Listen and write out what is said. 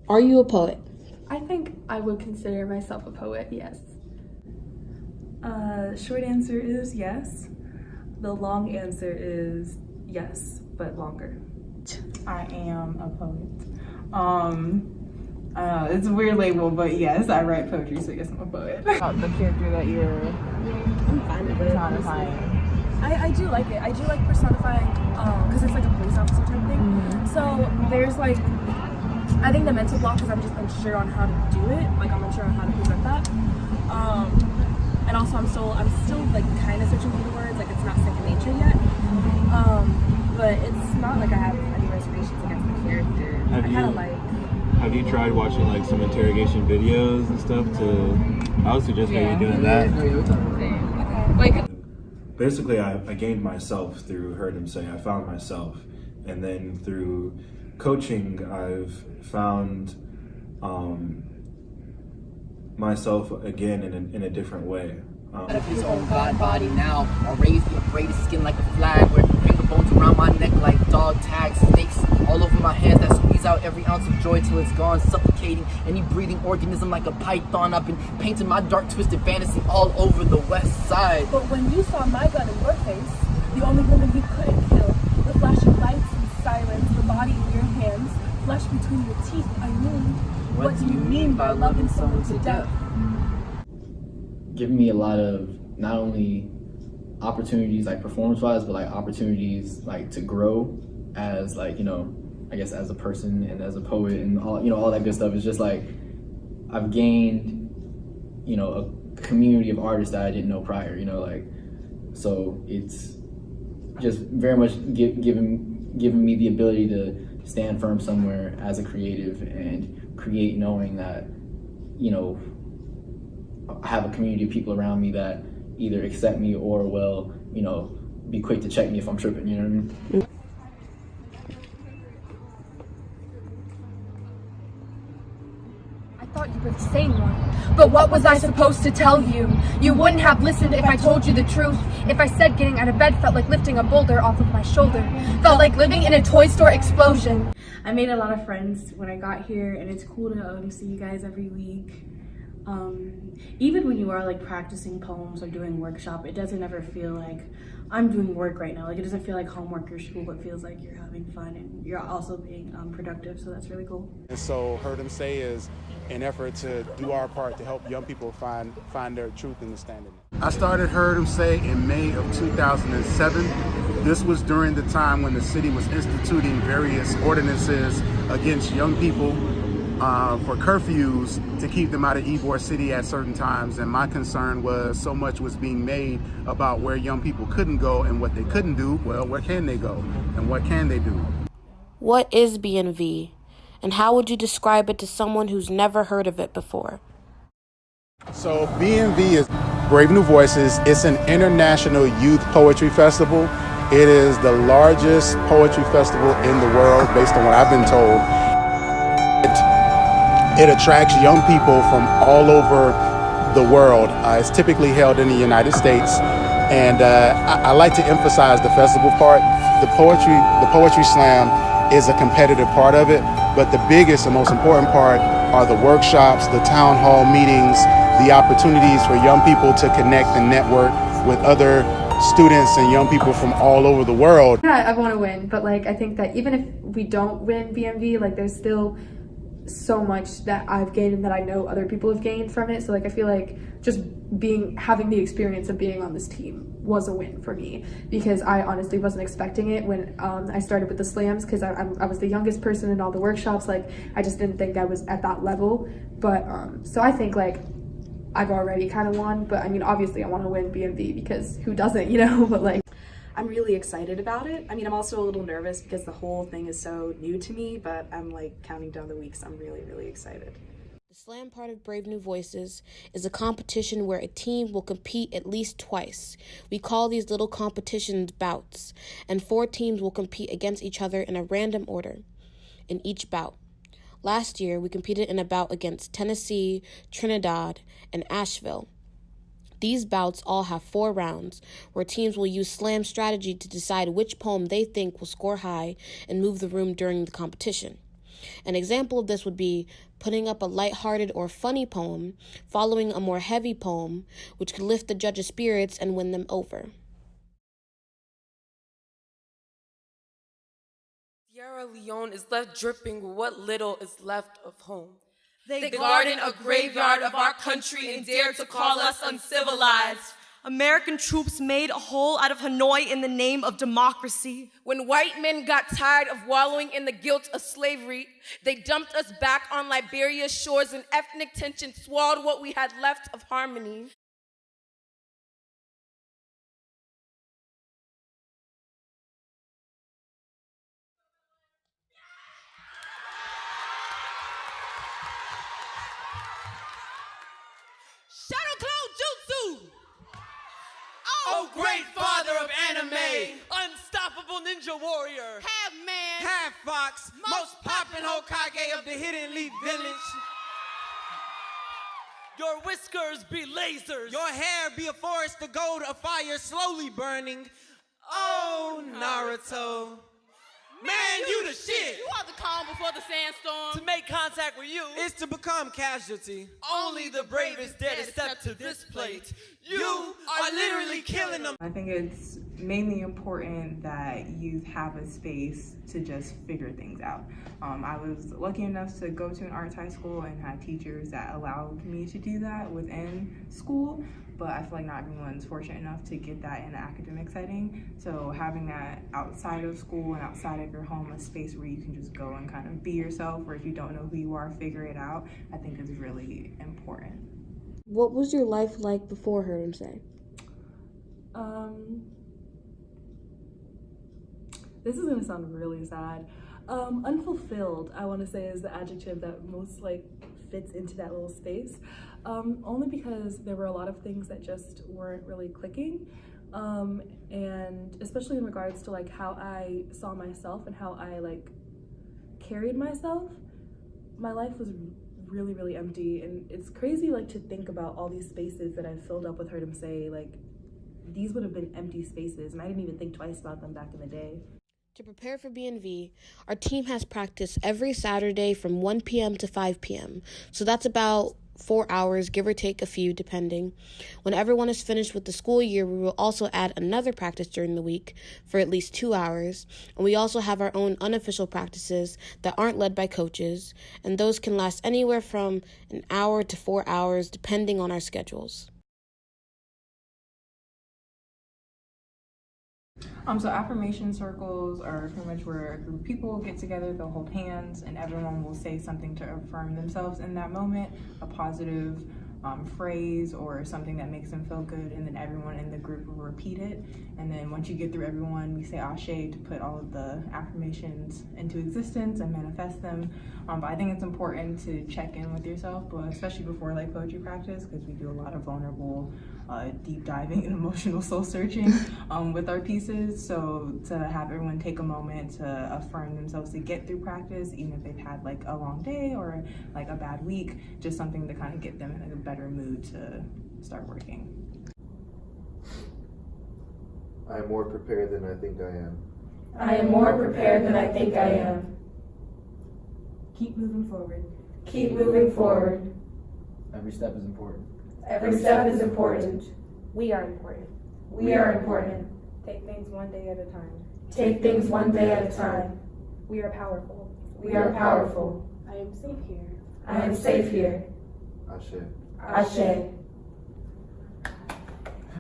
Are you a poet? I think I would consider myself a poet, yes. Short answer is yes. The long answer is yes, but longer. I am a poet. It's a weird label, but yes, I write poetry, so yes, I'm a poet. The character that you're personifying. I do like it. I do like personifying because it's like a police officer type thing. Mm-hmm. So there's like, I think the mental block is I'm just unsure on how to do it. Like I'm unsure on how to present that. And also I'm still like kind of searching for the words. Like it's not second nature yet. But it's not like I have any reservations against the character. I kind of like. Have you tried watching like some interrogation videos and stuff I would suggest maybe doing that. Okay. Basically, I gained myself through Heard Him Say. I found myself. And then through coaching, I've found myself again in a different way. Of his own God body now, I'll raise the braided skin like a flag, where finger bones around my neck like dog tags, snakes all over my hands that squeeze out every ounce of joy till it's gone, suffocating any breathing organism like a python. I've been painting my dark twisted fantasy all over the west side. But when you saw my gun in your face, the only woman you couldn't kill, the flashing lights and sirens, the body in your hands, flesh between your teeth, I mean, what do you mean by loving someone to death? Given me a lot of not only opportunities like performance-wise, but like opportunities like to grow as like, I guess as a person and as a poet and all that good stuff. It's just like I've gained, a community of artists that I didn't know prior, so it's just very much giving me the ability to stand firm somewhere as a creative and create knowing that, I have a community of people around me that either accept me or will, be quick to check me if I'm tripping, you know what I mean? I thought you were the same one. But what was I supposed to tell you? You wouldn't have listened if I told you the truth. If I said getting out of bed felt like lifting a boulder off of my shoulder. Felt like living in a toy store explosion. I made a lot of friends when I got here, and it's cool to see you guys every week. Even when you are like practicing poems or doing workshop, it doesn't ever feel like I'm doing work right now. Like it doesn't feel like homework or school. It feels like you're having fun and you're also being productive. So that's really cool. And so Heard Him Say is an effort to do our part to help young people find their truth in the standing. I started Heard Him Say in May of 2007. This was during the time when the city was instituting various ordinances against young people for curfews to keep them out of Ybor City at certain times. And my concern was so much was being made about where young people couldn't go and what they couldn't do. Well, where can they go and what can they do? What is BNV? And how would you describe it to someone who's never heard of it before? So BNV is Brave New Voices. It's an international youth poetry festival. It is the largest poetry festival in the world based on what I've been told. It attracts young people from all over the world. It's typically held in the United States. And I like to emphasize the festival part. The poetry slam is a competitive part of it, but the biggest and most important part are the workshops, the town hall meetings, the opportunities for young people to connect and network with other students and young people from all over the world. Yeah, I want to win, but like I think that even if we don't win BMV, like there's still so much that I've gained and that I know other people have gained from it. So like I feel like just having the experience of being on this team was a win for me, because I honestly wasn't expecting it when I started with the slams, because I was the youngest person in all the workshops. Like I just didn't think I was at that level, but so I think like I've already kind of won. But I mean, obviously I want to win BMV because who doesn't, but like I'm really excited about it. I mean, I'm also a little nervous because the whole thing is so new to me, but I'm like counting down the weeks. I'm really, really excited. The slam part of Brave New Voices is a competition where a team will compete at least twice. We call these little competitions bouts, and 4 teams will compete against each other in a random order in each bout. Last year, we competed in a bout against Tennessee, Trinidad, and Asheville. These bouts all have 4 rounds, where teams will use slam strategy to decide which poem they think will score high and move the room during the competition. An example of this would be putting up a lighthearted or funny poem, following a more heavy poem, which could lift the judge's spirits and win them over. Sierra Leone is left dripping with what little is left of home. They garden a graveyard of our country and dare to call us uncivilized. American troops made a hole out of Hanoi in the name of democracy. When white men got tired of wallowing in the guilt of slavery, they dumped us back on Liberia's shores and ethnic tension swallowed what we had left of harmony. Shadow Clone Jutsu! Oh, great father of anime! Unstoppable ninja warrior! Half man, half fox, most poppin' Hokage of the Hidden Leaf Village. Your whiskers be lasers! Your hair be a forest of gold, a fire slowly burning. Oh, Naruto. Man, you the shit! You are the calm before the sandstorm. To make contact with you is to become casualty. Only the bravest dare to step to this plate. You are literally killing them. I think it's mainly important that youth have a space to just figure things out. I was lucky enough to go to an arts high school and had teachers that allowed me to do that within school, but I feel like not everyone's fortunate enough to get that in an academic setting. So having that outside of school and outside of your home, a space where you can just go and kind of be yourself, or if you don't know who you are, figure it out, I think is really important. What was your life like before Heard Him Say? This is gonna sound really sad. Unfulfilled, I want to say, is the adjective that most fits into that little space. Only because there were a lot of things that just weren't really clicking, and especially in regards to how I saw myself and how I carried myself. My life was really, really empty, and it's crazy to think about all these spaces that I filled up with Heard Him Say. These would have been empty spaces, and I didn't even think twice about them back in the day. To prepare for BNV, our team has practice every Saturday from 1 p.m. to 5 p.m. So that's about 4 hours, give or take a few, depending. When everyone is finished with the school year, we will also add another practice during the week for at least 2 hours. And we also have our own unofficial practices that aren't led by coaches, and those can last anywhere from an hour to 4 hours, depending on our schedules. So affirmation circles are pretty much where a group of people get together, they'll hold hands, and everyone will say something to affirm themselves in that moment, a positive phrase or something that makes them feel good, and then everyone in the group will repeat it. And then once you get through everyone, we say Ashe to put all of the affirmations into existence and manifest them. But I think it's important to check in with yourself, but especially before poetry practice, because we do a lot of vulnerable, deep diving and emotional soul searching with our pieces. So to have everyone take a moment to affirm themselves to get through practice, even if they've had a long day or a bad week, just something to kind of get them in a better mood to start working. I am more prepared than I think I am. I am more prepared than I think I am. Keep moving forward. Keep moving forward. Every step is important. Every step is important. We are important. We are important. Take things one day at a time. Take things one day at a time. We are powerful. We are powerful. I am safe here. I am safe here. Ashe. Ashe.